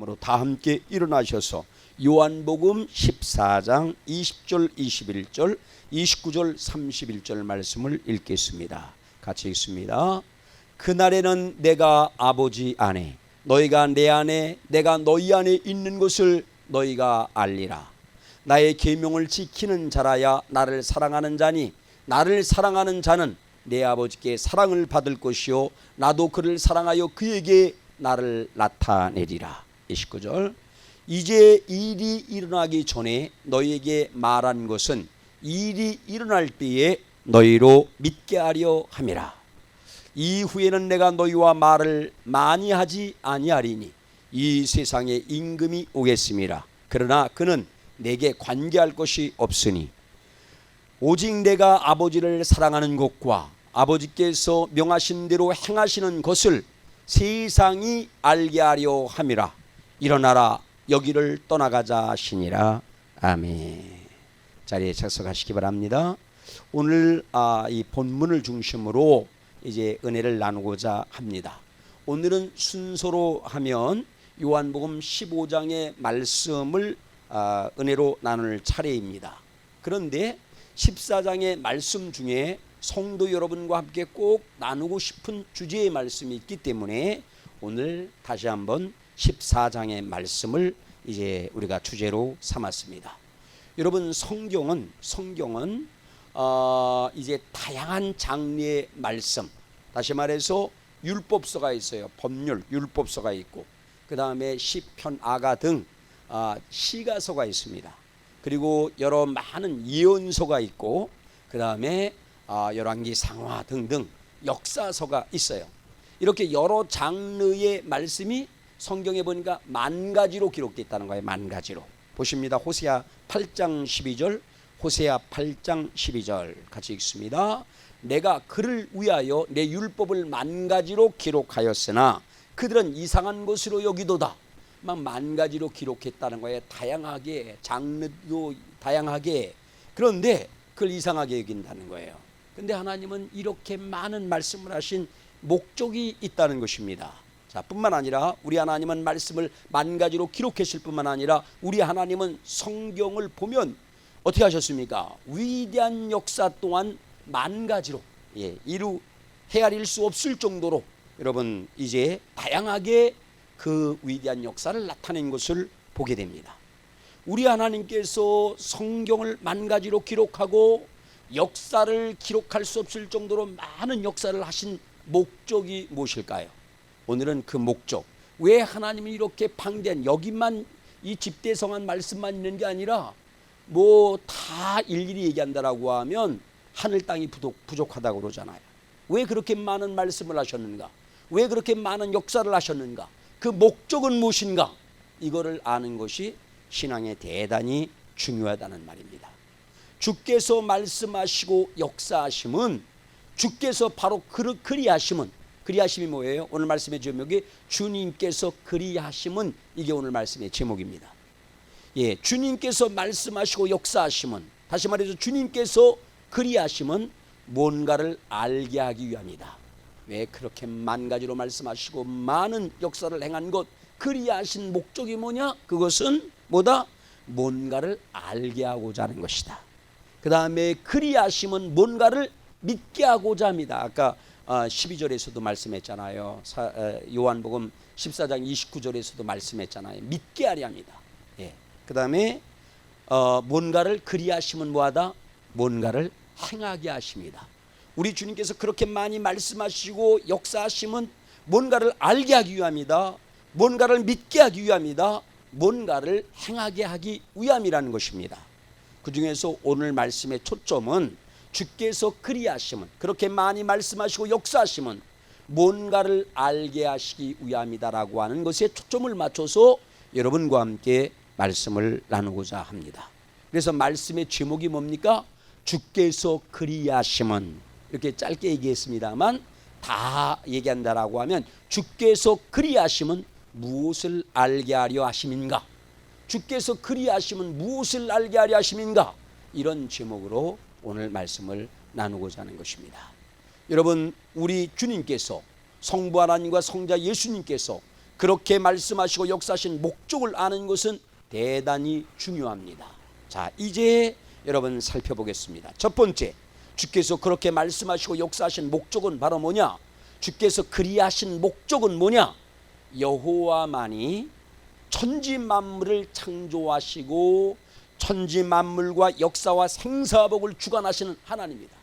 마음으로 다 함께 일어나셔서 요한복음 14장 20절 21절 29절 31절 말씀을 읽겠습니다. 같이 읽습니다. 그날에는 내가 아버지 안에 너희가 내 안에 내가 너희 안에 있는 것을 너희가 알리라. 나의 계명을 지키는 자라야 나를 사랑하는 자니 나를 사랑하는 자는 내 아버지께 사랑을 받을 것이요 나도 그를 사랑하여 그에게 나를 나타내리라. 29절 이제 일이 일어나기 전에 너희에게 말한 것은 일이 일어날 때에 너희로 믿게 하려 함이라. 이후에는 내가 너희와 말을 많이 하지 아니하리니 이 세상에 임금이 오겠음이라. 그러나 그는 내게 관계할 것이 없으니 오직 내가 아버지를 사랑하는 것과 아버지께서 명하신 대로 행하시는 것을 세상이 알게 하려 함이라. 일어나라 여기를 떠나가자 하시니라. 아멘. 자리에 착석하시기 바랍니다. 오늘 이 본문을 중심으로 이제 은혜를 나누고자 합니다. 오늘은 순서로 하면 요한복음 15장의 말씀을 은혜로 나눌 차례입니다. 그런데 14장의 말씀 중에 성도 여러분과 함께 꼭 나누고 싶은 주제의 말씀이 있기 때문에 오늘 다시 한번 14장의 말씀을 이제 우리가 주제로 삼았습니다. 여러분 성경은 이제 다양한 장르의 말씀, 다시 말해서 율법서가 있어요. 법률 율법서가 있고 그 다음에 시편 아가 등 시가서가 있습니다. 그리고 여러 많은 예언서가 있고 그 다음에 열왕기 상하 등등 역사서가 있어요. 이렇게 여러 장르의 말씀이 성경에 보니까 만 가지로 기록되어 있다는 거예요. 만 가지로. 보십니다. 호세아 8장 12절 호세아 8장 12절 같이 읽습니다. 내가 그를 위하여 내 율법을 만 가지로 기록하였으나 그들은 이상한 것으로 여기도다. 막 만 가지로 기록했다는 거예요. 다양하게 장르도 다양하게. 그런데 그걸 이상하게 여긴다는 거예요. 근데 하나님은 이렇게 많은 말씀을 하신 목적이 있다는 것입니다. 자, 뿐만 아니라 우리 하나님은 말씀을 만 가지로 기록했을 뿐만 아니라 우리 하나님은 성경을 보면 어떻게 하셨습니까? 위대한 역사 또한 만 가지로 헤아릴 수 없을 정도로 여러분 이제 다양하게 그 위대한 역사를 나타낸 것을 보게 됩니다. 우리 하나님께서 성경을 만 가지로 기록하고 역사를 기록할 수 없을 정도로 많은 역사를 하신 목적이 무엇일까요? 오늘은 그 목적, 왜 하나님이 이렇게 방대한 여기만 이 집대성한 말씀만 있는 게 아니라 뭐 다 일일이 얘기한다라고 하면 하늘 땅이 부족하다고 그러잖아요. 왜 그렇게 많은 말씀을 하셨는가? 왜 그렇게 많은 역사를 하셨는가? 그 목적은 무엇인가? 이거를 아는 것이 신앙에 대단히 중요하다는 말입니다. 주께서 말씀하시고 역사하심은 주께서 바로 그리하심이 뭐예요? 오늘 말씀의 제목이 주님께서 그리하심은 이게 오늘 말씀의 제목입니다. 주님께서 말씀하시고 역사하심은 다시 말해서 주님께서 그리하심은 뭔가를 알게 하기 위함이다. 왜 그렇게 만 가지로 말씀하시고 많은 역사를 행한 것 그리하신 목적이 뭐냐? 그것은 뭐다? 뭔가를 알게 하고자 하는 것이다. 그 다음에 그리하심은 뭔가를 믿게 하고자 합니다. 아까 12절에서도 말씀했잖아요. 요한복음 14장 29절에서도 말씀했잖아요. 믿게 하려 합니다. 그 다음에 뭔가를 그리하심은 뭐하다? 뭔가를 행하게 하십니다. 우리 주님께서 그렇게 많이 말씀하시고 역사하심은 뭔가를 알게 하기 위함이다. 뭔가를 믿게 하기 위함이다. 뭔가를 행하게 하기 위함이라는 것입니다. 그 중에서 오늘 말씀의 초점은 주께서 그리하심은 그렇게 많이 말씀하시고 역사하심은 뭔가를 알게 하시기 위함이다라고 하는 것에 초점을 맞춰서 여러분과 함께 말씀을 나누고자 합니다. 그래서 말씀의 제목이 뭡니까? 주께서 그리하심은 이렇게 짧게 얘기했습니다만 다 얘기한다라고 하면 주께서 그리하심은 무엇을 알게 하려 하심인가? 주께서 그리하심은 무엇을 알게 하려 하심인가? 이런 제목으로 오늘 말씀을 나누고자 하는 것입니다. 여러분 우리 주님께서 성부 하나님과 성자 예수님께서 그렇게 말씀하시고 역사하신 목적을 아는 것은 대단히 중요합니다. 자, 이제 여러분 살펴보겠습니다. 첫 번째, 주께서 그렇게 말씀하시고 역사하신 목적은 바로 뭐냐? 주께서 그리하신 목적은 뭐냐? 여호와만이 천지 만물을 창조하시고 천지 만물과 역사와 생사복을 주관하시는 하나님이다.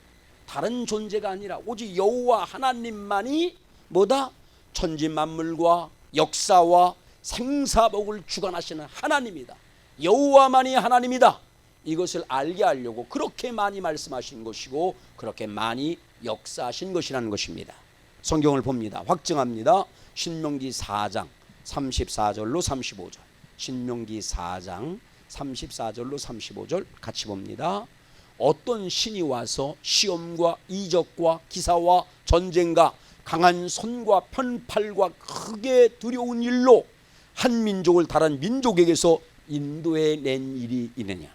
다른 존재가 아니라 오직 여호와 하나님만이 뭐다? 천지 만물과 역사와 생사복을 주관하시는 하나님이다. 여호와만이 하나님이다. 이것을 알게 하려고 그렇게 많이 말씀하신 것이고 그렇게 많이 역사하신 것이라는 것입니다. 성경을 봅니다. 확증합니다. 신명기 4장 34절로 35절. 신명기 4장 34절로 35절 같이 봅니다. 어떤 신이 와서 시험과 이적과 기사와 전쟁과 강한 손과 편팔과 크게 두려운 일로 한 민족을 다른 민족에게서 인도해 낸 일이 있느냐?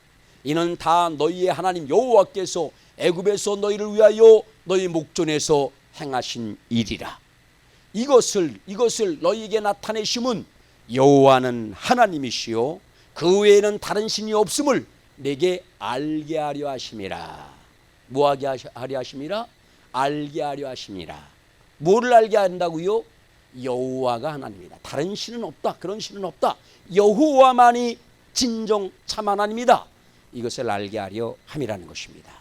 이는 다 너희의 하나님 여호와께서 애굽에서 너희를 위하여 너희 목전에서 행하신 일이라. 이것을 너희에게 나타내심은 여호와는 하나님이시요 그 외에는 다른 신이 없음을 내게 알게 하려 하심이라. 뭐하게 하려 하심이라? 알게 하려 하심이라. 뭐를 알게 한다고요? 여호와가 하나님이다. 다른 신은 없다. 그런 신은 없다. 여호와만이 진정 참 하나님이다. 이것을 알게 하려 함이라는 것입니다.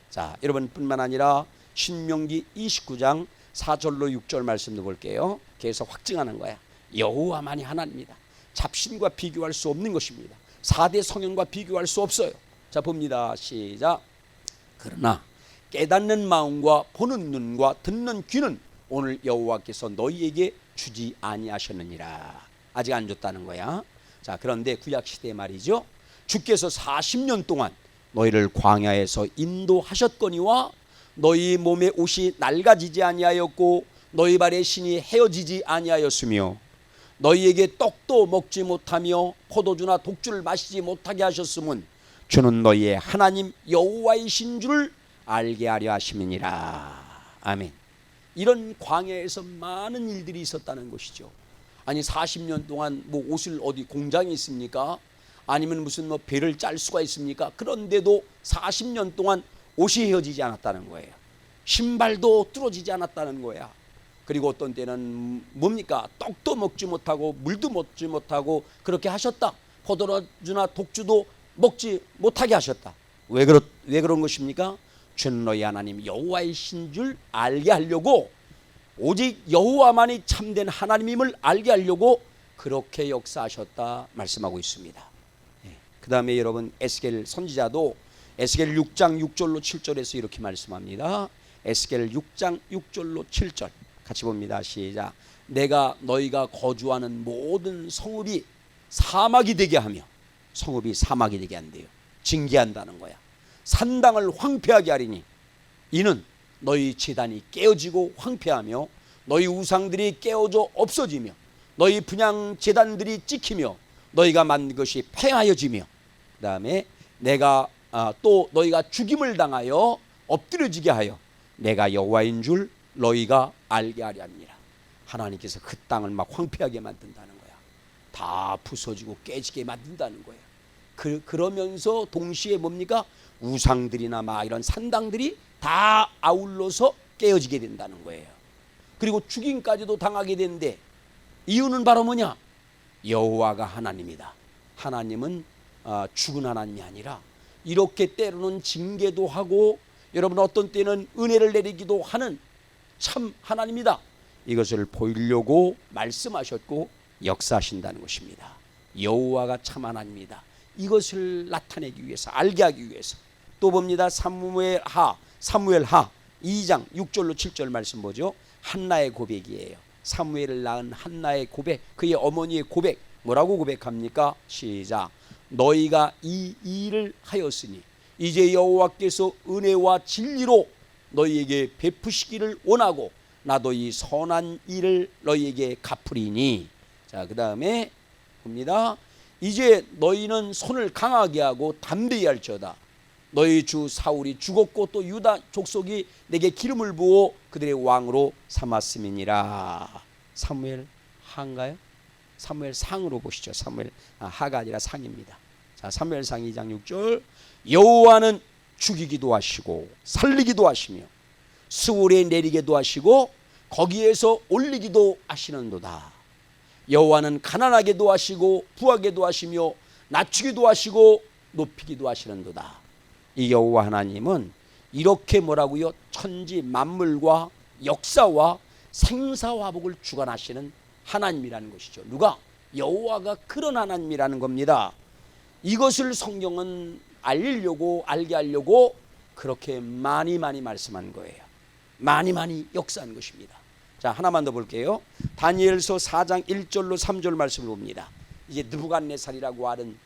자, 여러분뿐만 아니라 신명기 29장 4절로 6절 말씀도 볼게요. 계속 확증하는 거야. 여호와만이 하나님이다. 잡신과 비교할 수 없는 것입니다. 4대 성현과 비교할 수 없어요. 자, 봅니다. 시작. 그러나 깨닫는 마음과 보는 눈과 듣는 귀는 오늘 여호와께서 너희에게 주지 아니하셨느니라. 아직 안 줬다는 거야. 자, 그런데 구약 시대 말이죠. 주께서 40년 동안 너희를 광야에서 인도하셨거니와 너희 몸의 옷이 낡아지지 아니하였고 너희 발의 신이 헤어지지 아니하였으며 너희에게 떡도 먹지 못하며 포도주나 독주를 마시지 못하게 하셨음은 주는 너희의 하나님 여호와이신 줄 알게 하려 하심이니라. 아멘. 이런 광야에서 많은 일들이 있었다는 것이죠. 아니 40년 동안 뭐 옷을 어디 공장이 있습니까? 아니면 무슨 뭐 배를 짤 수가 있습니까? 그런데도 40년 동안 옷이 헤어지지 않았다는 거예요. 신발도 뚫어지지 않았다는 거야. 그리고 어떤 때는 뭡니까? 떡도 먹지 못하고 물도 먹지 못하고 그렇게 하셨다. 포도주나 독주도 먹지 못하게 하셨다. 왜 그런 것입니까? 주는 너희 하나님 여호와이신 줄 알게 하려고, 오직 여호와만이 참된 하나님임을 알게 하려고 그렇게 역사하셨다 말씀하고 있습니다. 그 다음에 여러분 에스겔 선지자도 에스겔 6장 6절로 7절에서 이렇게 말씀합니다. 에스겔 6장 6절로 7절 같이 봅니다. 시작. 내가 너희가 거주하는 모든 성읍이 사막이 되게 하며, 성읍이 사막이 되게 한대요. 징계한다는 거야. 산당을 황폐하게 하리니 이는 너희 제단이 깨어지고 황폐하며 너희 우상들이 깨어져 없어지며 너희 분향 제단들이 찍히며 너희가 만든 것이 폐하여지며, 그 다음에 내가 또 너희가 죽임을 당하여 엎드려지게 하여 내가 여호와인 줄 너희가 알게 하려 합니다. 하나님께서 그 땅을 막 황폐하게 만든다는 거야. 다 부서지고 깨지게 만든다는 거예요. 그러면서 동시에 뭡니까? 우상들이나 막 이런 산당들이 다 아울러서 깨어지게 된다는 거예요. 그리고 죽임까지도 당하게 되는데 이유는 바로 뭐냐? 여호와가 하나님이다. 하나님은 죽은 하나님이 아니라 이렇게 때로는 징계도 하고 여러분 어떤 때는 은혜를 내리기도 하는 참 하나님이다. 이것을 보이려고 말씀하셨고 역사하신다는 것입니다. 여호와가 참 하나님이다. 이것을 나타내기 위해서, 알게 하기 위해서. 또 봅니다. 사무엘 하 2장 6절로 7절 말씀 보죠. 한나의 고백이에요. 사무엘을 낳은 한나의 고백, 그의 어머니의 고백. 뭐라고 고백합니까? 시작. 너희가 이 일을 하였으니 이제 여호와께서 은혜와 진리로 너희에게 베푸시기를 원하고 나도 이 선한 일을 너희에게 갚으리니. 자, 그 다음에 봅니다. 이제 너희는 손을 강하게 하고 담대히 할지어다. 너희 주 사울이 죽었고 또 유다 족속이 내게 기름을 부어 그들의 왕으로 삼았음이니라. 사무엘 하인가요? 사무엘상으로 보시죠. 하가 아니라 상입니다. 자, 사무엘상 2장 6절. 여호와는 죽이기도 하시고 살리기도 하시며 스올에 내리게도 하시고 거기에서 올리기도 하시는도다. 여호와는 가난하게도 하시고 부하게도 하시며 낮추기도 하시고 높이기도 하시는도다. 이 여호와 하나님은 이렇게 뭐라고요? 천지 만물과 역사와 생사화복을 주관하시는 하나님이라는 것이죠. 누가? 여호와가 그런 하나님이라는 겁니다. 이것을 성경은 알게 하려고 그렇게 많이 말씀한 거예요. 많이 역사한 것입니다. 자, 하나만 더 볼게요. 다니엘서 4장 1절로 3절 말씀을 봅니다. 이제 느부갓네살이라고 하는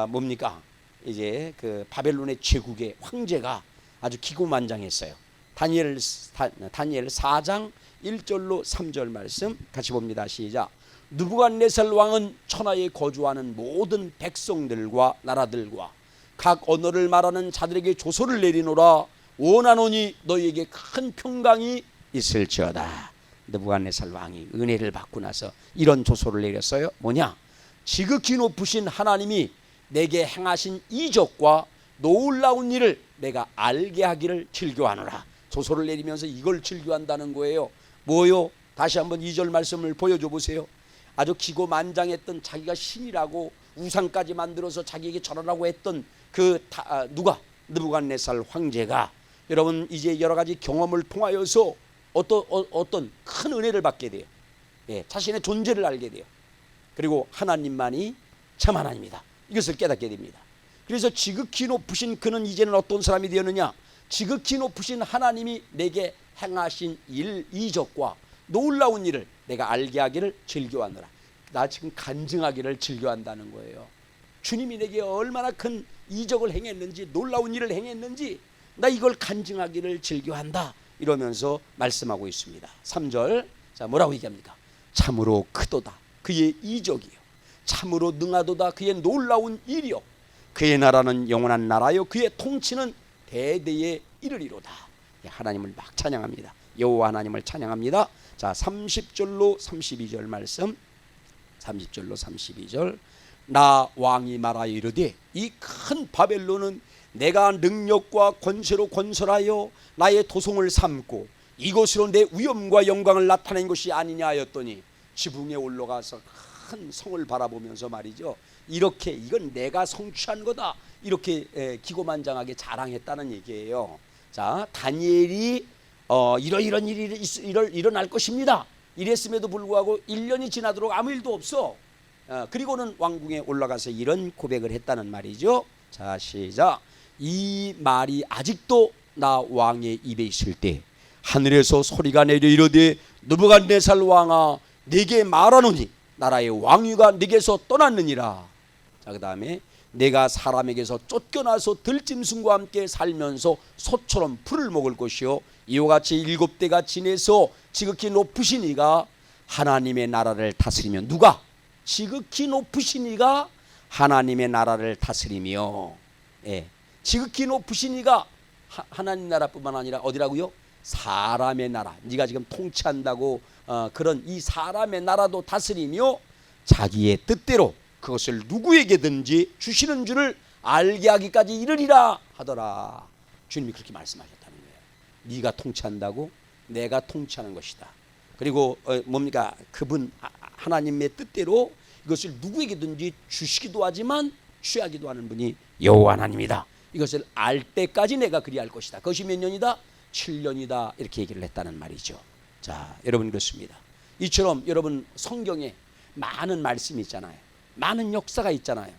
뭡니까? 이제 그 바벨론의 제국의 황제가 아주 기고만장했어요. 다니엘 4장 1절로 3절 말씀 같이 봅니다. 시작. 느부갓네살 왕은 천하에 거주하는 모든 백성들과 나라들과 각 언어를 말하는 자들에게 조서를 내리노라. 원하노니 너희에게 큰 평강이 있을지어다. 느부갓네살 왕이 은혜를 받고 나서 이런 조서를 내렸어요. 뭐냐? 지극히 높으신 하나님이 내게 행하신 이적과 놀라운 일을 내가 알게 하기를 즐겨하노라. 조서를 내리면서 이걸 즐겨한다는 거예요. 뭐요? 다시 한번 2절 말씀을 보여줘 보세요. 아주 기고만장했던, 자기가 신이라고 우상까지 만들어서 자기에게 절하라고 했던 누가? 느부갓네살 황제가 여러분 이제 여러 가지 경험을 통하여서 어떤 큰 은혜를 받게 돼요. 예, 자신의 존재를 알게 돼요. 그리고 하나님만이 참 하나님이다. 이것을 깨닫게 됩니다. 그래서 지극히 높으신 그는 이제는 어떤 사람이 되었느냐? 지극히 높으신 하나님이 내게 행하신 이적과 놀라운 일을 내가 알게 하기를 즐겨하노라. 나 지금 간증하기를 즐겨한다는 거예요. 주님이 내게 얼마나 큰 이적을 행했는지, 놀라운 일을 행했는지 나 이걸 간증하기를 즐겨한다. 이러면서 말씀하고 있습니다. 3절. 자, 뭐라고 얘기합니까? 참으로 크도다 그의 이적이요, 참으로 능하도다 그의 놀라운 일이요, 그의 나라는 영원한 나라요, 그의 통치는 대대에 이르리로다. 하나님을 막 찬양합니다. 여호와 하나님을 찬양합니다. 자, 30절로 32절 말씀. 30절로 32절. 나 왕이 말하여 이르되 이 큰 바벨론은 내가 능력과 권세로 건설하여 나의 도성을 삼고 이것으로 내 위엄과 영광을 나타낸 것이 아니냐 하였더니, 지붕에 올라가서 큰 성을 바라보면서 말이죠, 이렇게 이건 내가 성취한 거다, 이렇게 기고만장하게 자랑했다는 얘기예요. 자, 다니엘이 이런 일이 일어날 것입니다 이랬음에도 불구하고 1년이 지나도록 아무 일도 없어. 그리고는 왕궁에 올라가서 이런 고백을 했다는 말이죠. 자, 시작. 이 말이 아직도 나 왕의 입에 있을 때 하늘에서 소리가 내려 이르되 느부갓네살 왕아 네게 말하노니 나라의 왕위가 네게서 떠났느니라. 자, 그 다음에 내가 사람에게서 쫓겨나서 들짐승과 함께 살면서 소처럼 풀을 먹을 것이요, 이와 같이 7대가 지내서 지극히 높으신 이가 하나님의 나라를 다스리며. 누가? 지극히 높으신 이가 하나님의 나라를 다스리며. 예, 지극히 높으신 이가 하나님 나라뿐만 아니라 어디라고요? 사람의 나라, 네가 지금 통치한다고 그런 이 사람의 나라도 다스리며 자기의 뜻대로 그것을 누구에게든지 주시는 줄을 알게 하기까지 이르리라 하더라. 주님이 그렇게 말씀하셨다는 거예요. 네가 통치한다고? 내가 통치하는 것이다. 그리고 뭡니까? 그분 하나님의 뜻대로 이것을 누구에게든지 주시기도 하지만 취하기도 하는 분이 여호와 하나님이다. 이것을 알 때까지 내가 그리할 것이다. 그것이 몇 년이다? 7년이다. 이렇게 얘기를 했다는 말이죠. 자, 여러분 그렇습니다. 이처럼 여러분 성경에 많은 말씀이 있잖아요. 많은 역사가 있잖아요.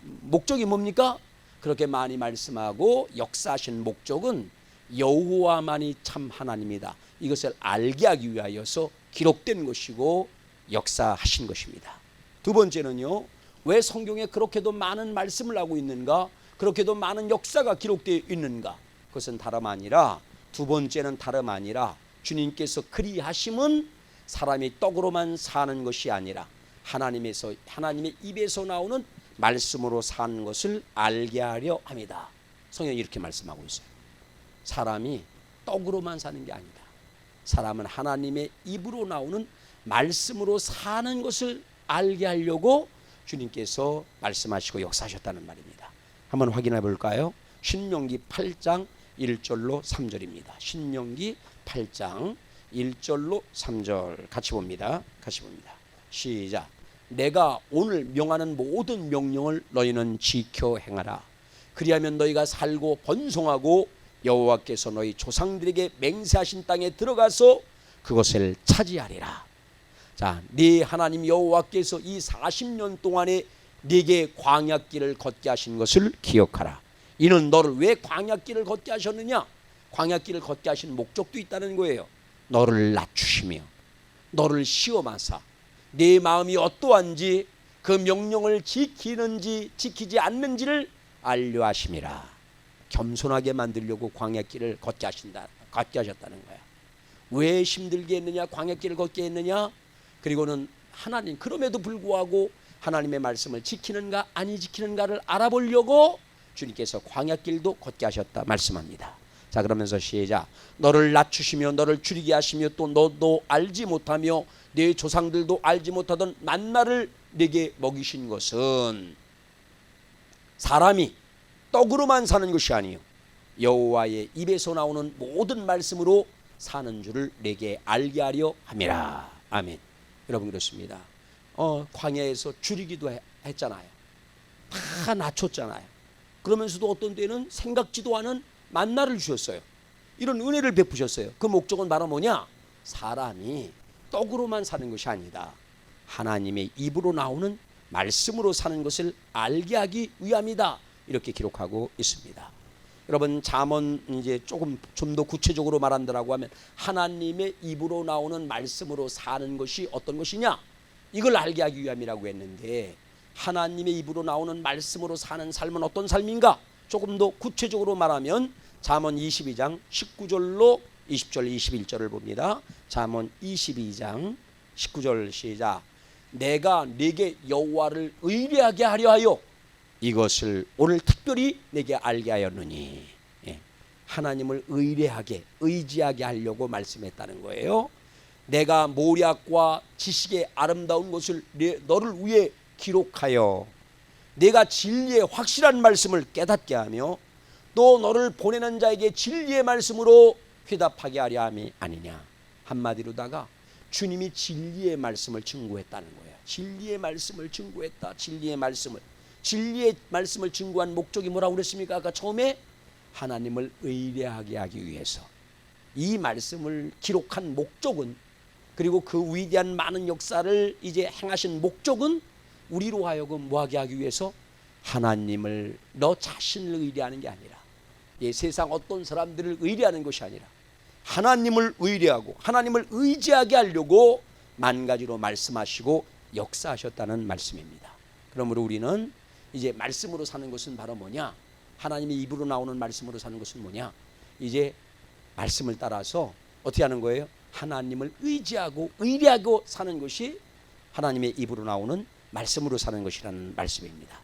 목적이 뭡니까? 그렇게 많이 말씀하고 역사하신 목적은 여호와만이 참 하나님이다, 이것을 알게 하기 위하여서 기록된 것이고 역사하신 것입니다. 두 번째는요, 왜 성경에 그렇게도 많은 말씀을 하고 있는가, 그렇게도 많은 역사가 기록되어 있는가? 그것은 다름 아니라, 두 번째는 다름 아니라 주님께서 그리하심은 사람이 떡으로만 사는 것이 아니라 하나님의 입에서 나오는 말씀으로 사는 것을 알게 하려 합니다. 성경이 이렇게 말씀하고 있어요. 사람이 떡으로만 사는 게 아니다. 사람은 하나님의 입으로 나오는 말씀으로 사는 것을 알게 하려고 주님께서 말씀하시고 역사하셨다는 말입니다. 한번 확인해 볼까요? 신명기 8장 1절로 3절입니다. 신명기 8장 1절로 3절 같이 봅니다. 시작. 내가 오늘 명하는 모든 명령을 너희는 지켜 행하라. 그리하면 너희가 살고 번성하고 여호와께서 너희 조상들에게 맹세하신 땅에 들어가서 그것을 차지하리라. 자, 네 하나님 여호와께서 이 40년 동안에 네게 광야길을 걷게 하신 것을 기억하라. 이는 너를 왜 광야길을 걷게 하셨느냐? 광야길을 걷게 하신 목적도 있다는 거예요. 너를 낮추시며 너를 시험하사 네 마음이 어떠한지 그 명령을 지키는지 지키지 않는지를 알려 하심이라. 겸손하게 만들려고 광야길을 걷게 하셨다는 거야. 왜 힘들게 했느냐? 광야길을 걷게 했느냐? 그리고는 하나님, 그럼에도 불구하고 하나님의 말씀을 지키는가 아니 지키는가를 알아보려고 주님께서 광야길도 걷게 하셨다 말씀합니다. 자, 그러면서 시작. 너를 낮추시며 너를 줄이게 하시며 또 너도 알지 못하며 네 조상들도 알지 못하던 만나를 네게 먹이신 것은 사람이 떡으로만 사는 것이 아니요 여호와의 입에서 나오는 모든 말씀으로 사는 줄을 내게 알게 하려 함이라. 아멘. 여러분, 그렇습니다. 광야에서 줄이기도 했잖아요. 다 낮췄잖아요. 그러면서도 어떤 때는 생각지도 않은 만나를 주셨어요. 이런 은혜를 베푸셨어요. 그 목적은 바로 뭐냐? 사람이 떡으로만 사는 것이 아니다. 하나님의 입으로 나오는 말씀으로 사는 것을 알게 하기 위함이다. 이렇게 기록하고 있습니다. 여러분, 잠언 이제 좀 더 구체적으로 말한다라고 하면 하나님의 입으로 나오는 말씀으로 사는 것이 어떤 것이냐? 이걸 알게 하기 위함이라고 했는데, 하나님의 입으로 나오는 말씀으로 사는 삶은 어떤 삶인가? 조금 더 구체적으로 말하면 잠언 22장 19절로 20절 21절을 봅니다. 잠언 22장 19절 시작. 내가 네게 여호와를 의뢰하게 하려 하여 이것을 오늘 특별히 내게 알게 하였느니. 하나님을 의뢰하게 의지하게 하려고 말씀했다는 거예요. 내가 모략과 지식의 아름다운 것을 너를 위해 기록하여 내가 진리의 확실한 말씀을 깨닫게 하며 또 너를 보내는 자에게 진리의 말씀으로 회답하게 하려 함이 아니냐. 한마디로다가 주님이 진리의 말씀을 증거했다는 거예요. 진리의 말씀을 증거했다. 진리의 말씀을 증거한 목적이 뭐라고 그랬습니까? 아까 처음에 하나님을 의뢰하게 하기 위해서. 이 말씀을 기록한 목적은, 그리고 그 위대한 많은 역사를 이제 행하신 목적은 우리로 하여금 뭐하게 하기 위해서? 하나님을, 너 자신을 의뢰하는 게 아니라, 세상 어떤 사람들을 의뢰하는 것이 아니라 하나님을 의뢰하고 하나님을 의지하게 하려고 만 가지로 말씀하시고 역사하셨다는 말씀입니다. 그러므로 우리는 이제 말씀으로 사는 것은 바로 뭐냐? 하나님의 입으로 나오는 말씀으로 사는 것은 뭐냐? 이제 말씀을 따라서 어떻게 하는 거예요? 하나님을 의지하고 의뢰하고 사는 것이 하나님의 입으로 나오는 말씀으로 사는 것이라는 말씀입니다.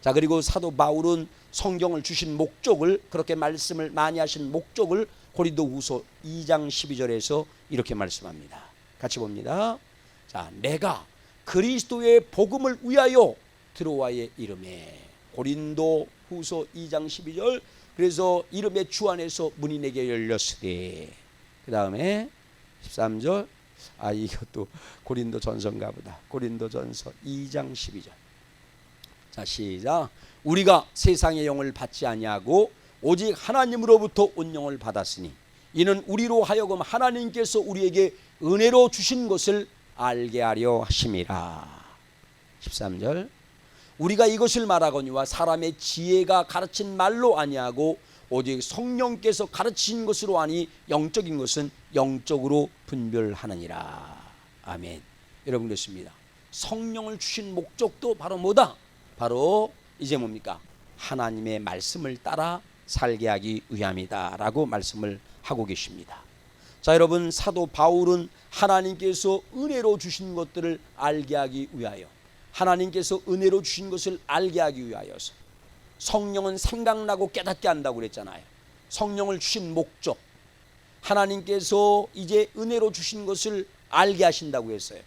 자, 그리고 사도 바울은 성경을 주신 목적을, 그렇게 말씀을 많이 하신 목적을 고린도후서 2장 12절에서 이렇게 말씀합니다. 같이 봅니다. 자, 내가 그리스도의 복음을 위하여 드로아의 이름에. 고린도후서 2장 12절. 그래서 이름의 주 안에서 문이 내게 열렸으되. 그 다음에 13절. 이것도 고린도전서인가 보다. 고린도전서 2장 12절. 자, 시작. 우리가 세상의 영을 받지 아니하고 오직 하나님으로부터 온 영을 받았으니 이는 우리로 하여금 하나님께서 우리에게 은혜로 주신 것을 알게 하려 하심이라. 13절. 우리가 이것을 말하거니와 사람의 지혜가 가르친 말로 아니하고 오직 성령께서 가르친 것으로 하니 영적인 것은 영적으로 분별하느니라. 아멘. 여러분, 그렇습니다. 성령을 주신 목적도 바로 뭐다? 바로 이제 뭡니까? 하나님의 말씀을 따라 살게 하기 위함이다 라고 말씀을 하고 계십니다. 자, 여러분, 사도 바울은 하나님께서 은혜로 주신 것들을 알게 하기 위하여, 하나님께서 은혜로 주신 것을 알게 하기 위하여서, 성령은 생각나고 깨닫게 한다고 그랬잖아요. 성령을 주신 목적, 하나님께서 이제 은혜로 주신 것을 알게 하신다고 했어요.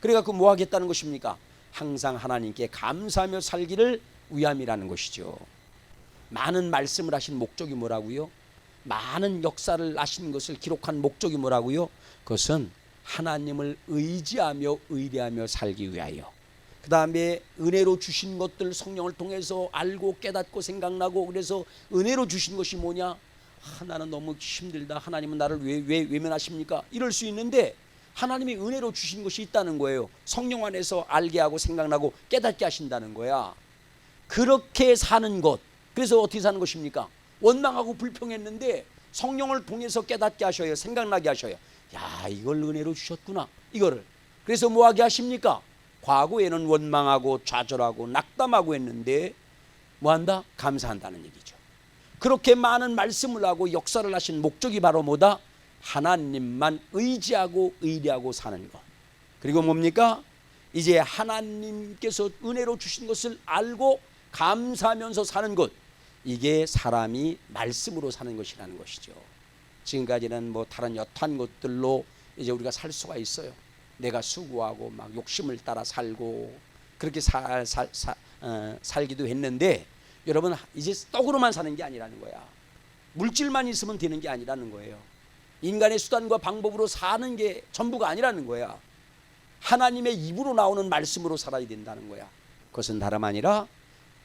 그래갖고 뭐 하겠다는 것입니까? 항상 하나님께 감사하며 살기를 위함이라는 것이죠. 많은 말씀을 하신 목적이 뭐라고요? 많은 역사를 하신 것을 기록한 목적이 뭐라고요? 그것은 하나님을 의지하며 의뢰하며 살기 위하여. 그 다음에 은혜로 주신 것들 성령을 통해서 알고 깨닫고 생각나고, 그래서 은혜로 주신 것이 뭐냐? 나는 너무 힘들다. 하나님은 나를 왜 외면하십니까? 이럴 수 있는데 하나님이 은혜로 주신 것이 있다는 거예요. 성령 안에서 알게 하고 생각나고 깨닫게 하신다는 거야. 그렇게 사는 것. 그래서 어떻게 사는 것입니까? 원망하고 불평했는데 성령을 통해서 깨닫게 하셔요. 생각나게 하셔요. 야, 이걸 은혜로 주셨구나. 이거를. 그래서 뭐하게 하십니까? 과거에는 원망하고 좌절하고 낙담하고 했는데 뭐한다? 감사한다는 얘기죠. 그렇게 많은 말씀을 하고 역사를 하신 목적이 바로 뭐다? 하나님만 의지하고 의뢰하고 사는 것. 그리고 뭡니까? 이제 하나님께서 은혜로 주신 것을 알고 감사하면서 사는 것. 이게 사람이 말씀으로 사는 것이라는 것이죠. 지금까지는 뭐 다른 여타한 것들로 이제 우리가 살 수가 있어요. 내가 수고하고 막 욕심을 따라 살고 그렇게 살기도 했는데, 여러분 이제 떡으로만 사는 게 아니라는 거야. 물질만 있으면 되는 게 아니라는 거예요. 인간의 수단과 방법으로 사는 게 전부가 아니라는 거야. 하나님의 입으로 나오는 말씀으로 살아야 된다는 거야. 그것은 다름 아니라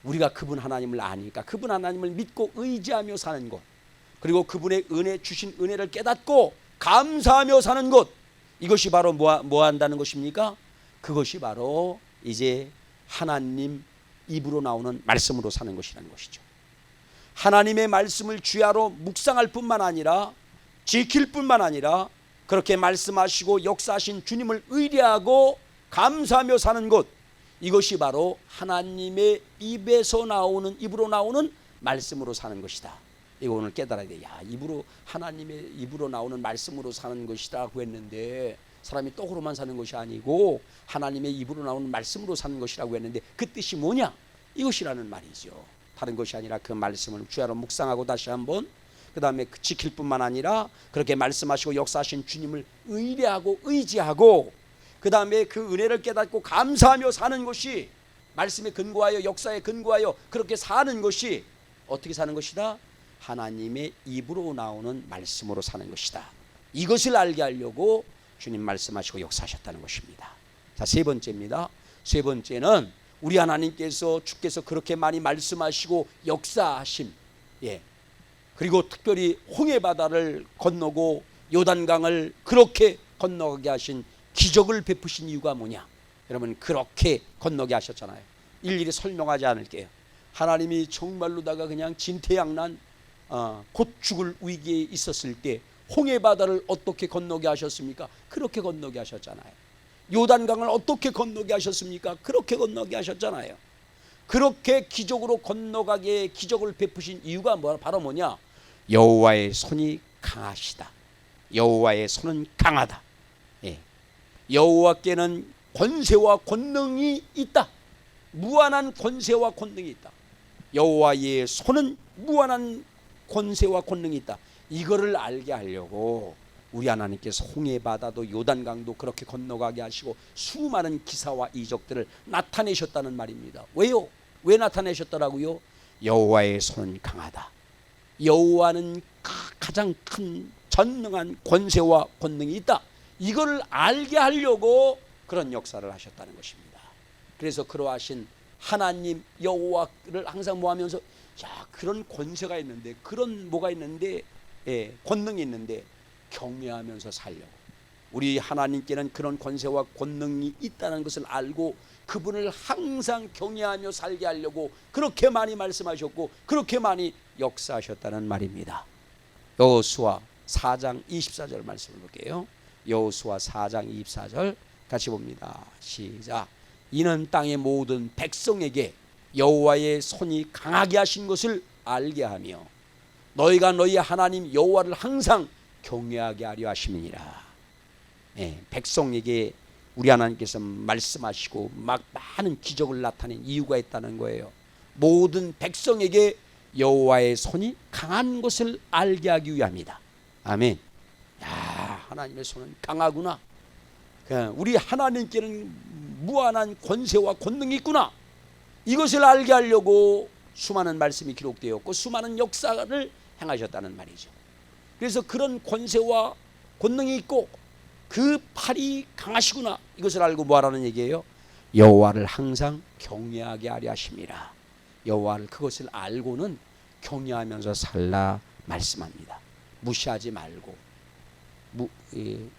우리가 그분 하나님을 아니까 그분 하나님을 믿고 의지하며 사는 것, 그리고 그분의 은혜 주신 은혜를 깨닫고 감사하며 사는 것. 이것이 바로 뭐 한다는 것입니까? 그것이 바로 이제 하나님 입으로 나오는 말씀으로 사는 것이라는 것이죠. 하나님의 말씀을 주야로 묵상할 뿐만 아니라 지킬 뿐만 아니라 그렇게 말씀하시고 역사하신 주님을 의뢰하고 감사하며 사는 것. 이것이 바로 하나님의 입으로 나오는 말씀으로 사는 것이다. 이거 오늘 깨달아야 돼. 야, 하나님의 입으로 나오는 말씀으로 사는 것이라고 했는데 사람이 떡으로만 사는 것이 아니고 하나님의 입으로 나오는 말씀으로 사는 것이라고 했는데 그 뜻이 뭐냐? 이것이라는 말이죠. 다른 것이 아니라 그 말씀을 주야로 묵상하고 다시 한번, 그 다음에 지킬 뿐만 아니라 그렇게 말씀하시고 역사하신 주님을 의뢰하고 의지하고, 그 다음에 그 은혜를 깨닫고 감사하며 사는 것이, 말씀에 근거하여 역사에 근거하여 그렇게 사는 것이 어떻게 사는 것이다? 하나님의 입으로 나오는 말씀으로 사는 것이다. 이것을 알게 하려고 주님 말씀하시고 역사하셨다는 것입니다. 자, 세 번째입니다. 세 번째는 우리 하나님께서 주께서 그렇게 많이 말씀하시고 역사하심, 그리고 특별히 홍해 바다를 건너고 요단강을 그렇게 건너게 하신 기적을 베푸신 이유가 뭐냐? 여러분, 그렇게 건너게 하셨잖아요. 일일이 설명하지 않을게요. 하나님이 정말로다가 그냥 진퇴양난 곧 죽을 위기에 있었을 때 홍해 바다를 어떻게 건너게 하셨습니까? 그렇게 건너게 하셨잖아요. 요단강을 어떻게 건너게 하셨습니까? 그렇게 건너게 하셨잖아요. 그렇게 기적으로 건너가게 기적을 베푸신 이유가 바로 뭐냐? 여호와의 손이 강하시다. 여호와의 손은 강하다. 여호와께는 권세와 권능이 있다. 무한한 권세와 권능이 있다. 여호와의 손은 무한한 권세와 권능이 있다. 이거를 알게 하려고 우리 하나님께서 홍해 바다도 요단강도 그렇게 건너가게 하시고 수많은 기사와 이적들을 나타내셨다는 말입니다. 왜요? 왜 나타내셨더라고요? 여호와의 손은 강하다. 여호와는 가장 큰 전능한 권세와 권능이 있다. 이걸 알게 하려고 그런 역사를 하셨다는 것입니다. 그래서 그러하신 하나님 여호와를 항상 뭐하면서, 야, 그런 권세가 있는데, 그런 뭐가 있는데, 권능이 있는데 경외하면서 살려고, 우리 하나님께는 그런 권세와 권능이 있다는 것을 알고 그분을 항상 경외하며 살게 하려고 그렇게 많이 말씀하셨고 그렇게 많이 역사하셨다는 말입니다. 여호수아 4장 24절 말씀을 볼게요. 여호수아 4장 24절 같이 봅니다. 시작. 이는 땅의 모든 백성에게 여호와의 손이 강하게 하신 것을 알게 하며 너희가 너희 하나님 여호와를 항상 경외하게 하려 하심이니라. 백성에게 우리 하나님께서 말씀하시고 막 많은 기적을 나타낸 이유가 있다는 거예요. 모든 백성에게 여호와의 손이 강한 것을 알게 하기 위함이다. 아멘. 야, 하나님의 손은 강하구나. 우리 하나님께는 무한한 권세와 권능이 있구나. 이것을 알게 하려고 수많은 말씀이 기록되었고 수많은 역사를 행하셨다는 말이죠. 그래서 그런 권세와 권능이 있고 그 팔이 강하시구나. 이것을 알고 뭐하라는 얘기예요? 여호와를 항상 경외하게 하려 하심이라. 여호와를 그것을 알고는 경외하면서 살라 말씀합니다. 무시하지 말고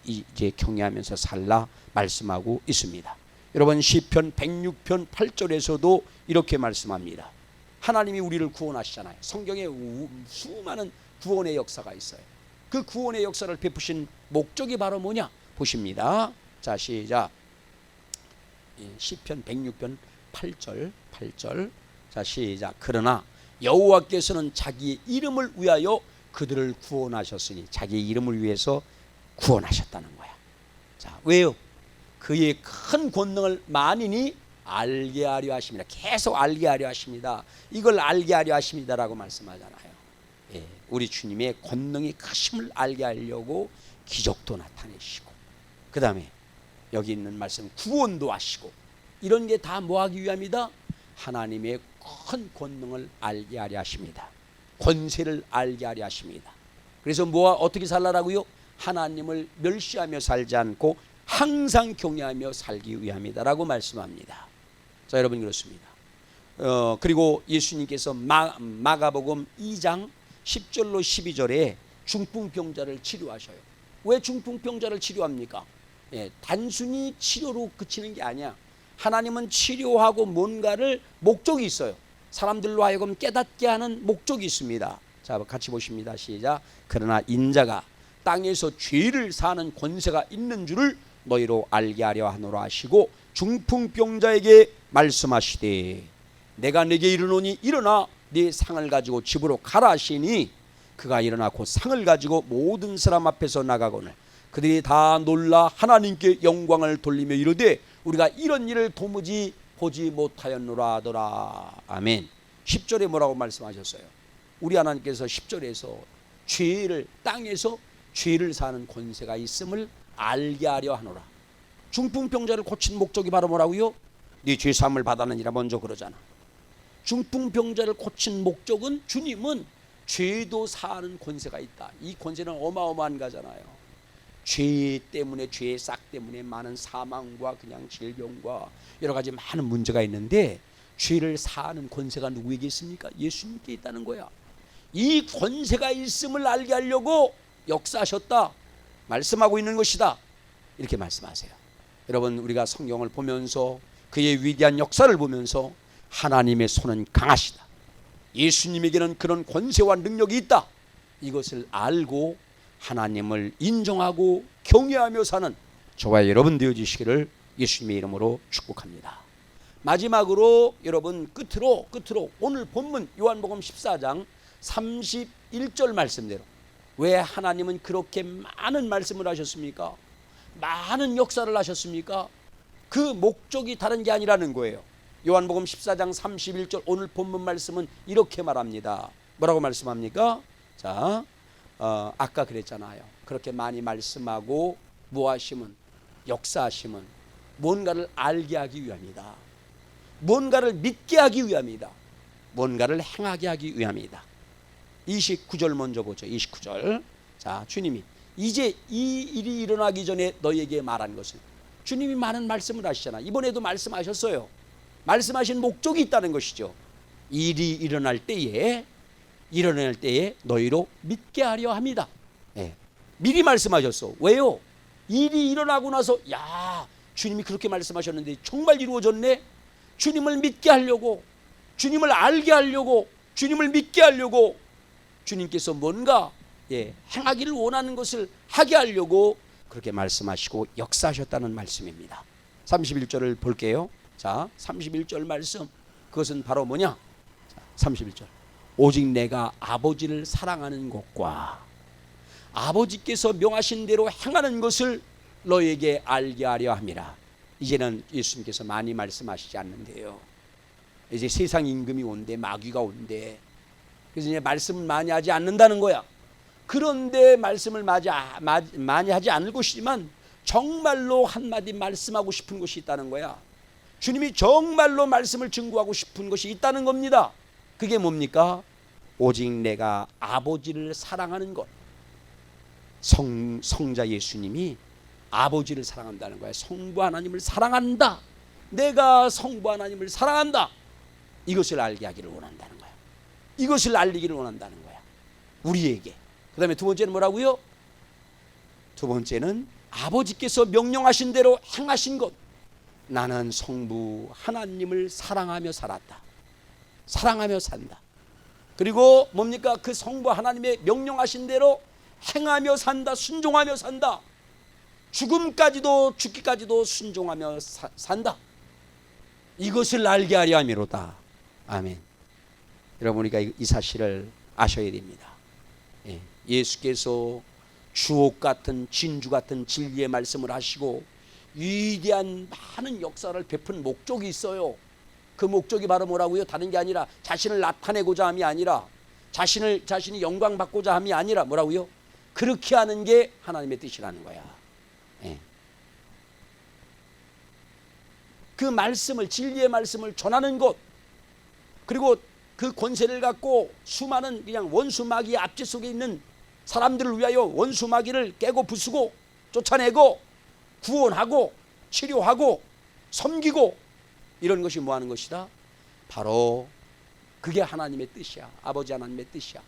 이제 경외하면서 살라 말씀하고 있습니다. 여러분 시편 106편 8절에서도 이렇게 말씀합니다. 하나님이 우리를 구원하시잖아요. 성경에 수많은 구원의 역사가 있어요. 그 구원의 역사를 베푸신 목적이 바로 뭐냐? 보십니다. 자, 시작. 시편 106편 8절. 자, 시작. 그러나 여호와께서는 자기의 이름을 위하여 그들을 구원하셨으니 자기의 이름을 위해서 구원하셨다는 거야. 자, 왜요? 그의 큰 권능을 만인이 알게 하려 하십니다. 계속 알게 하려 하십니다. 이걸 알게 하려 하십니다라고 말씀하잖아요. 예, 우리 주님의 권능이 크심을 알게 하려고 기적도 나타내시고, 그 다음에 여기 있는 말씀 구원도 하시고, 이런 게 다 뭐하기 위함이다? 하나님의 큰 권능을 알게 하려 하십니다. 권세를 알게 하려 하십니다. 그래서 어떻게 살라라고요? 하나님을 멸시하며 살지 않고 항상 경외하며 살기 위함이다라고 말씀합니다. 자, 여러분 그렇습니다. 그리고 예수님께서 마가복음 2장 10절로 12절에 중풍병자를 치료하셔요. 왜 중풍병자를 치료합니까? 예, 단순히 치료로 그치는 게 아니야. 하나님은 치료하고 뭔가를 목적이 있어요. 사람들로 하여금 깨닫게 하는 목적이 있습니다. 자, 같이 보십니다. 시작. 그러나 인자가 땅에서 죄를 사는 권세가 있는 줄을 너희로 알게 하려 하노라 하시고 중풍병자에게 말씀하시되 내가 네게 이르노니 일어나 네 상을 가지고 집으로 가라 하시니 그가 일어나 곧 상을 가지고 모든 사람 앞에서 나가거늘 그들이 다 놀라 하나님께 영광을 돌리며 이르되 우리가 이런 일을 도무지 보지 못하였노라 하더라. 아멘. 10절에 뭐라고 말씀하셨어요? 우리 하나님께서 10절에서 죄를 땅에서 죄를 사는 권세가 있음을 알게 하려 하노라. 중풍병자를 고친 목적이 바로 뭐라고요? 네 죄 사함을 받았느니라 먼저 그러잖아. 중풍병자를 고친 목적은 주님은 죄도 사하는 권세가 있다. 이 권세는 어마어마한 거잖아요. 죄 때문에 죄의 싹 때문에 많은 사망과 그냥 질병과 여러 가지 많은 문제가 있는데 죄를 사하는 권세가 누구에게 있습니까? 예수님께 있다는 거야. 이 권세가 있음을 알게 하려고 역사하셨다 말씀하고 있는 것이다. 이렇게 말씀하세요. 여러분 우리가 성경을 보면서 그의 위대한 역사를 보면서 하나님의 손은 강하시다. 예수님에게는 그런 권세와 능력이 있다. 이것을 알고 하나님을 인정하고 경외하며 사는 저와 여러분 되어주시기를 예수님의 이름으로 축복합니다. 마지막으로 여러분 끝으로 오늘 본문 요한복음 14장 31절 말씀대로 왜 하나님은 그렇게 많은 말씀을 하셨습니까? 많은 역사를 하셨습니까? 그 목적이 다른 게 아니라는 거예요. 요한복음 14장 31절 오늘 본문 말씀은 이렇게 말합니다. 뭐라고 말씀합니까? 자, 아까 그랬잖아요. 그렇게 많이 말씀하고 무하심은 역사하심은 뭔가를 알게 하기 위함이다. 뭔가를 믿게 하기 위함이다. 뭔가를 행하게 하기 위함이다. 29절 먼저 보죠. 29절. 자, 주님이 이제 이 일이 일어나기 전에 너에게 말한 것은 주님이 많은 말씀을 하시잖아. 이번에도 말씀하셨어요. 말씀하신 목적이 있다는 것이죠. 일이 일어날 때에 너희로 믿게 하려 합니다. 네. 미리 말씀하셨어. 왜요? 일이 일어나고 나서 야 주님이 그렇게 말씀하셨는데 정말 이루어졌네. 주님을 믿게 하려고, 주님을 알게 하려고, 주님을 믿게 하려고 주님께서 뭔가 행하기를 원하는 것을 하게 하려고 그렇게 말씀하시고 역사하셨다는 말씀입니다. 31절을 볼게요. 자, 31절 말씀 그것은 바로 뭐냐? 31절 오직 내가 아버지를 사랑하는 것과 아버지께서 명하신 대로 행하는 것을 너에게 알게 하려 함이라. 이제는 예수님께서 많이 말씀하시지 않는데요. 이제 세상 임금이 온대, 마귀가 온대. 그래서 이제 말씀을 많이 하지 않는다는 거야. 그런데 말씀을 많이 하지 않을 것이지만 정말로 한마디 말씀하고 싶은 것이 있다는 거야. 주님이 정말로 말씀을 증거하고 싶은 것이 있다는 겁니다. 그게 뭡니까? 오직 내가 아버지를 사랑하는 것. 성자 예수님이 아버지를 사랑한다는 거야. 성부 하나님을 사랑한다. 내가 성부 하나님을 사랑한다. 이것을 알게 하기를 원한다는 거야. 이것을 알리기를 원한다는 거야, 우리에게. 그 다음에 두 번째는 뭐라고요? 두 번째는 아버지께서 명령하신 대로 행하신 것. 나는 성부 하나님을 사랑하며 살았다. 사랑하며 산다. 그리고 뭡니까? 그 성부 하나님의 명령하신 대로 행하며 산다. 순종하며 산다. 죽음까지도, 죽기까지도 순종하며 산다. 이것을 알게 하려 함이로다. 아멘. 여러분, 우리가 이 사실을 아셔야 됩니다. 예수께서 주옥 같은, 진주 같은 진리의 말씀을 하시고 위대한 많은 역사를 베푼 목적이 있어요. 그 목적이 바로 뭐라고요? 다른 게 아니라 자신을 나타내고자 함이 아니라, 자신이 영광 받고자 함이 아니라 뭐라고요? 그렇게 하는 게 하나님의 뜻이라는 거야. 그 말씀을, 진리의 말씀을 전하는 것, 그리고 그 권세를 갖고 수많은 그냥 원수 마귀의 압제 속에 있는 사람들을 위하여 원수 마귀를 깨고 부수고 쫓아내고 구원하고 치료하고 섬기고, 이런 것이 뭐 하는 것이다? 바로 그게 하나님의 뜻이야. 아버지 하나님의 뜻이야.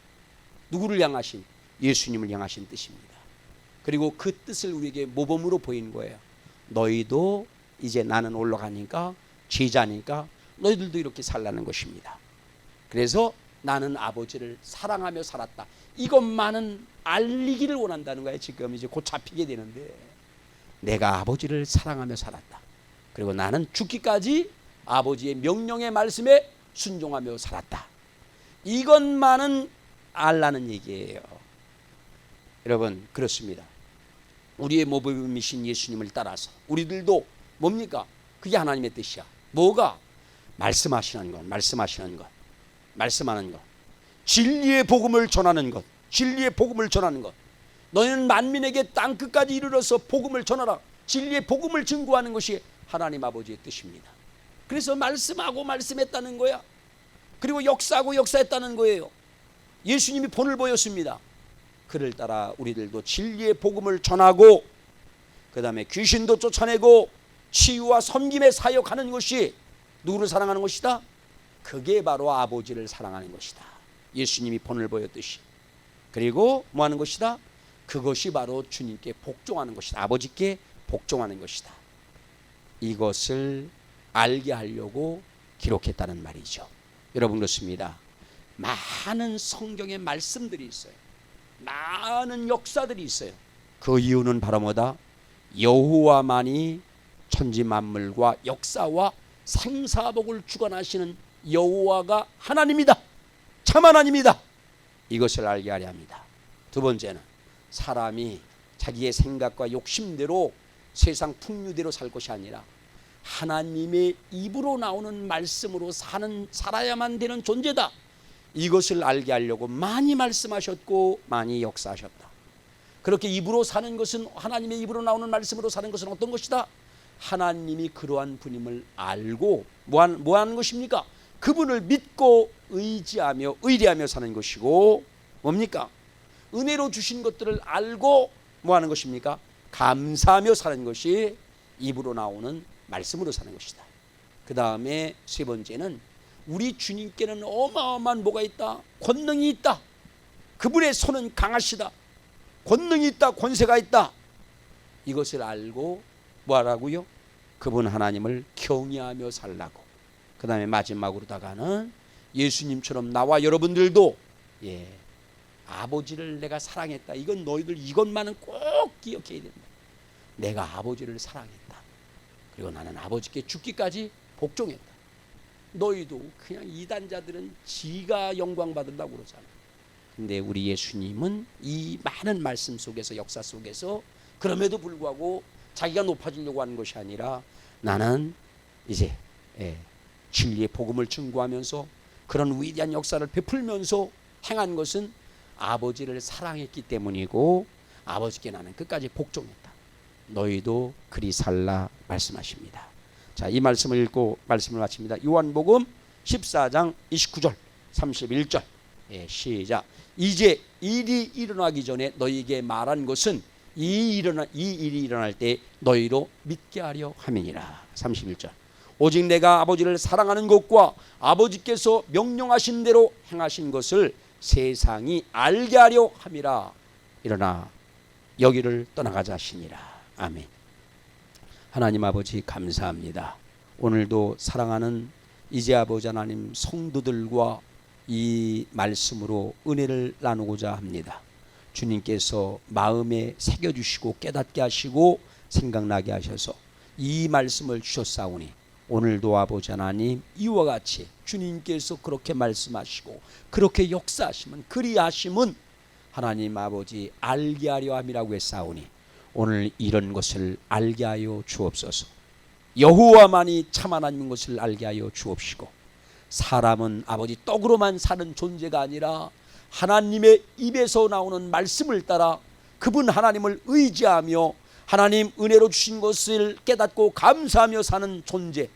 누구를 향하신? 예수님을 향하신 뜻입니다. 그리고 그 뜻을 우리에게 모범으로 보이는 거예요. 너희도 이제 나는 올라가니까, 제자니까 너희들도 이렇게 살라는 것입니다. 그래서 나는 아버지를 사랑하며 살았다. 이것만은 알리기를 원한다는 거예요. 지금 이제 곧 잡히게 되는데, 내가 아버지를 사랑하며 살았다. 그리고 나는 죽기까지 아버지의 명령의 말씀에 순종하며 살았다. 이것만은 알라는 얘기예요. 여러분, 그렇습니다. 우리의 모범이신 예수님을 따라서 우리들도 뭡니까? 그게 하나님의 뜻이야. 뭐가? 말씀하시는 것, 말씀하시는 것, 말씀하는 것, 진리의 복음을 전하는 것, 진리의 복음을 전하는 것. 너희는 만민에게 땅끝까지 이르러서 복음을 전하라. 진리의 복음을 증거하는 것이 하나님 아버지의 뜻입니다. 그래서 말씀하고 말씀했다는 거야. 그리고 역사하고 역사했다는 거예요. 예수님이 본을 보였습니다. 그를 따라 우리들도 진리의 복음을 전하고, 그 다음에 귀신도 쫓아내고 치유와 섬김의 사역하는 것이 누구를 사랑하는 것이다? 그게 바로 아버지를 사랑하는 것이다. 예수님이 본을 보였듯이. 그리고 뭐 하는 것이다? 그것이 바로 주님께 복종하는 것이다. 아버지께 복종하는 것이다. 이것을 알게 하려고 기록했다는 말이죠. 여러분, 그렇습니다. 많은 성경의 말씀들이 있어요. 많은 역사들이 있어요. 그 이유는 바로 뭐다? 여호와만이 천지 만물과 역사와 생사복을 주관하시는 여호와가 하나님이다. 참 하나님이다. 이것을 알게 하려 합니다. 두 번째는 사람이 자기의 생각과 욕심대로 세상 풍류대로 살 것이 아니라 하나님의 입으로 나오는 말씀으로 살아야만 되는 존재다. 이것을 알게 하려고 많이 말씀하셨고 많이 역사하셨다. 그렇게 입으로 사는 것은, 하나님의 입으로 나오는 말씀으로 사는 것은 어떤 것이다? 하나님이 그러한 분임을 알고 뭐 하는 것입니까? 그분을 믿고 의지하며 의뢰하며 사는 것이고, 뭡니까? 은혜로 주신 것들을 알고 뭐 하는 것입니까? 감사하며 사는 것이 입으로 나오는 말씀으로 사는 것이다. 그 다음에 세 번째는 우리 주님께는 어마어마한 뭐가 있다? 권능이 있다. 그분의 손은 강하시다. 권능이 있다. 권세가 있다. 이것을 알고 뭐 하라고요? 그분 하나님을 경외하며 살라고. 그 다음에 마지막으로다가는 예수님처럼 나와 여러분들도 아버지를 내가 사랑했다. 이건 너희들 이것만은 꼭 기억해야 된다. 내가 아버지를 사랑했다. 그리고 나는 아버지께 죽기까지 복종했다. 너희도 그냥 이단자들은 지가 영광 받으려고 그러잖아. 근데 우리 예수님은 이 많은 말씀 속에서, 역사 속에서 그럼에도 불구하고 자기가 높아지려고 하는 것이 아니라 나는 이제 진리의 복음을 증거하면서 그런 위대한 역사를 베풀면서 행한 것은 아버지를 사랑했기 때문이고 아버지께 나는 끝까지 복종했다. 너희도 그리 살라 말씀하십니다. 자, 이 말씀을 읽고 말씀을 마칩니다. 요한복음 14장 29절 31절. 예, 시작. 이제 일이 일어나기 전에 너희에게 말한 것은 이 일이 일어날 때 너희로 믿게 하려 함이니라. 31절. 오직 내가 아버지를 사랑하는 것과 아버지께서 명령하신 대로 행하신 것을 세상이 알게 하려 함이라. 일어나 여기를 떠나가자 하시니라. 아멘. 하나님 아버지 감사합니다. 오늘도 사랑하는 이제 아버지 하나님 성도들과 이 말씀으로 은혜를 나누고자 합니다. 주님께서 마음에 새겨주시고 깨닫게 하시고 생각나게 하셔서 이 말씀을 주셨사오니 오늘도 아버지 하나님 이와 같이 주님께서 그렇게 말씀하시고 그렇게 역사하시면 그리하심은 하나님 아버지 알게 하려 함이라고 했사오니 오늘 이런 것을 알게 하여 주옵소서. 여호와만이 참 하나님인 것을 알게 하여 주옵시고 사람은 아버지 떡으로만 사는 존재가 아니라 하나님의 입에서 나오는 말씀을 따라 그분 하나님을 의지하며 하나님 은혜로 주신 것을 깨닫고 감사하며 사는 존재.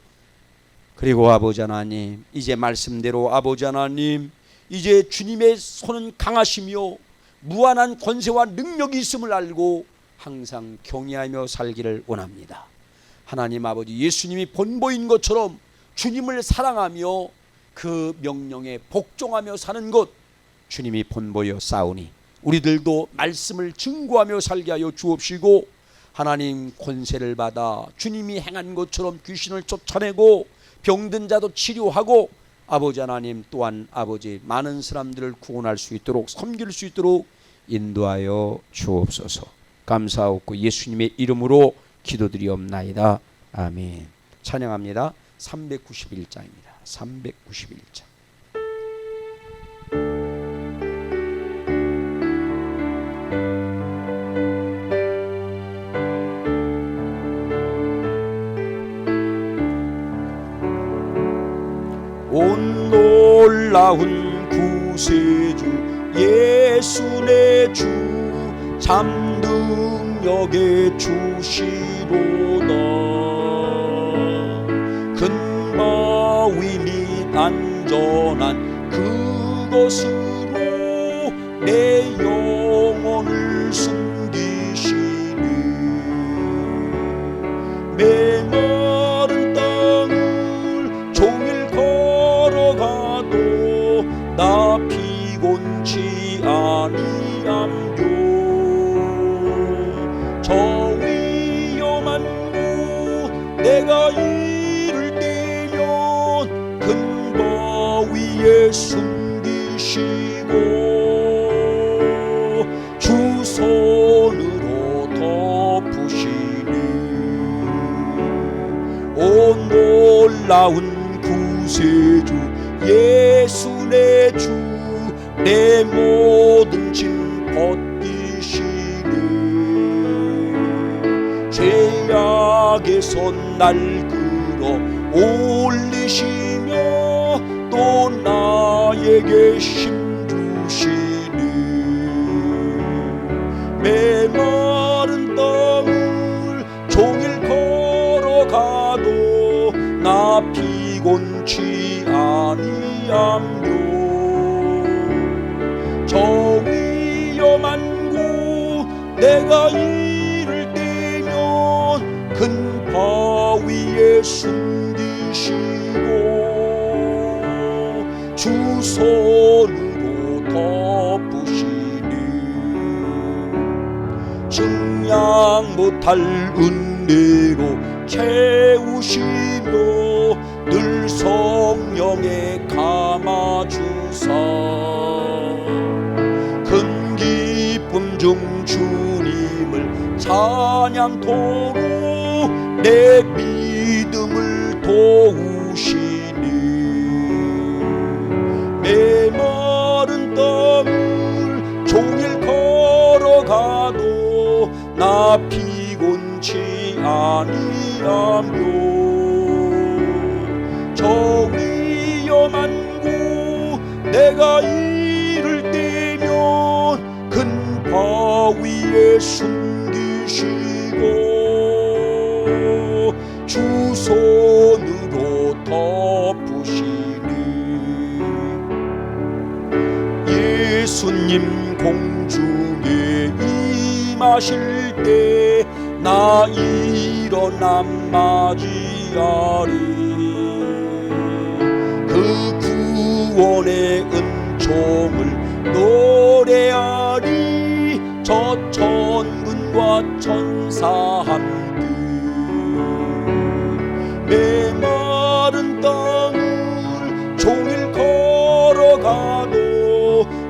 그리고 아버지 하나님 이제 말씀대로 아버지 하나님 이제 주님의 손은 강하시며 무한한 권세와 능력이 있음을 알고 항상 경외하며 살기를 원합니다. 하나님 아버지 예수님이 본보인 것처럼 주님을 사랑하며 그 명령에 복종하며 사는 것 주님이 본보여 싸우니 우리들도 말씀을 증거하며 살게 하여 주옵시고 하나님 권세를 받아 주님이 행한 것처럼 귀신을 쫓아내고 병든 자도 치료하고 아버지 하나님 또한 아버지 많은 사람들을 구원할 수 있도록 섬길 수 있도록 인도하여 주옵소서. 감사하옵고 예수님의 이름으로 기도드리옵나이다. 아멘. 찬양합니다. 391장입니다. 391장. 온 놀라운 구세주 예수 내 주 참 능력의 주시로다. 큰 바위 및 안전한 그곳으로 내 영혼을 숨기시니 메마른 땅을 종일 걸어가도 나 피곤치 아니함요. 저 위험한 곳 내가 이를 때면 큰 바위에 숨기시고 주 손으로 덮으시니 온 놀라운 구세주 예수 내 주 내 모든 짐 벗기시니 죄악에서 날 끌어 올리시며 또 나에게 힘 주시니 메마른 땅을 종일 걸어가도 나 피곤치 아니함요. 저 위험한 곳 내가 이를 때면 큰 바위에 숨기시고 주 손으로 덮으시니 증량 못할 은혜로 채우시며 늘 성령에 감아주사 큰 기쁨 중 주님을 찬양토록 내 믿음을 도우시니 메마른 땅을 종일 걸어가도 나 피곤치 아니하며 저 위험한 곳 내가 이를 때면 큰 바위에 숨기시고 주 손 덮으시니 예수님 공중에 임하실 때 나 일어나 맞이하리 그 구원의 은총을 노래하리 저 천군과 천사 함께 메마른 땅을 종일 걸어가도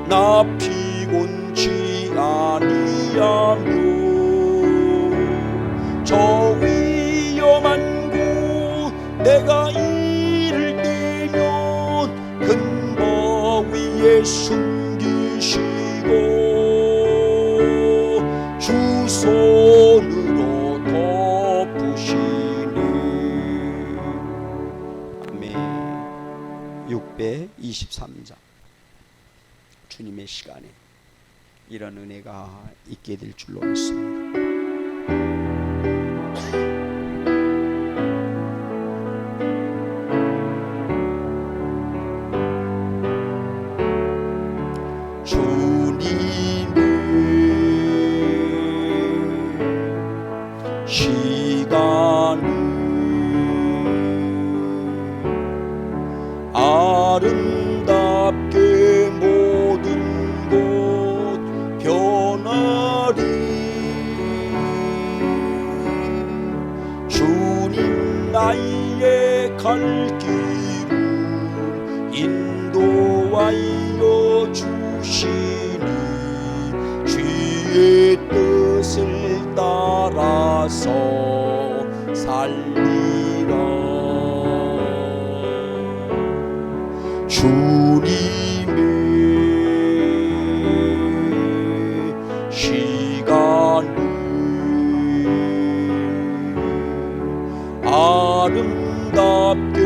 나 피곤치 아니하며 저 위험한 곳 내가 이를 때면 근거 위에 숨기시고 주 손으로 덮으시니 아멘. 623장 주님의 시간에 이런 은혜가 있게 될 줄로 믿습니다. 아름답게 모든 곳 변하리 주님 나의 갈 길을 인도하여 주시니 주의 뜻을 따라서 살리라 주님의 시간을 아름답게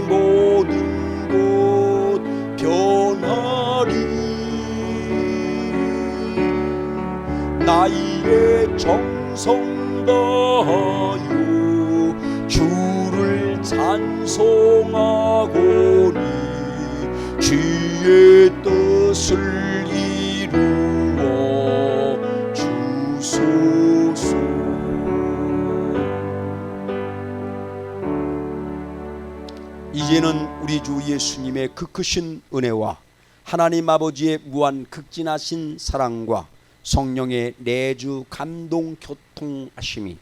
모든 곳 변하리 나의 정성 다하여 주를 찬송하고니 주의 뜻을 이루어 주소서. 이제는 우리 주 예수님의 그 크신 은혜와 하나님 아버지의 무한 극진하신 사랑과 성령의 내주 감동 교통하심이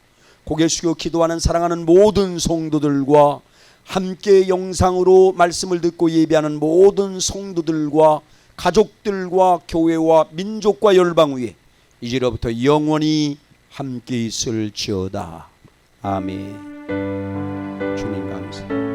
고개 숙여 기도하는 사랑하는 모든 성도들과 함께 영상으로 말씀을 듣고 예배하는 모든 성도들과 가족들과 교회와 민족과 열방 위에 이제로부터 영원히 함께 있을지어다. 아멘. 주님 감사합니다.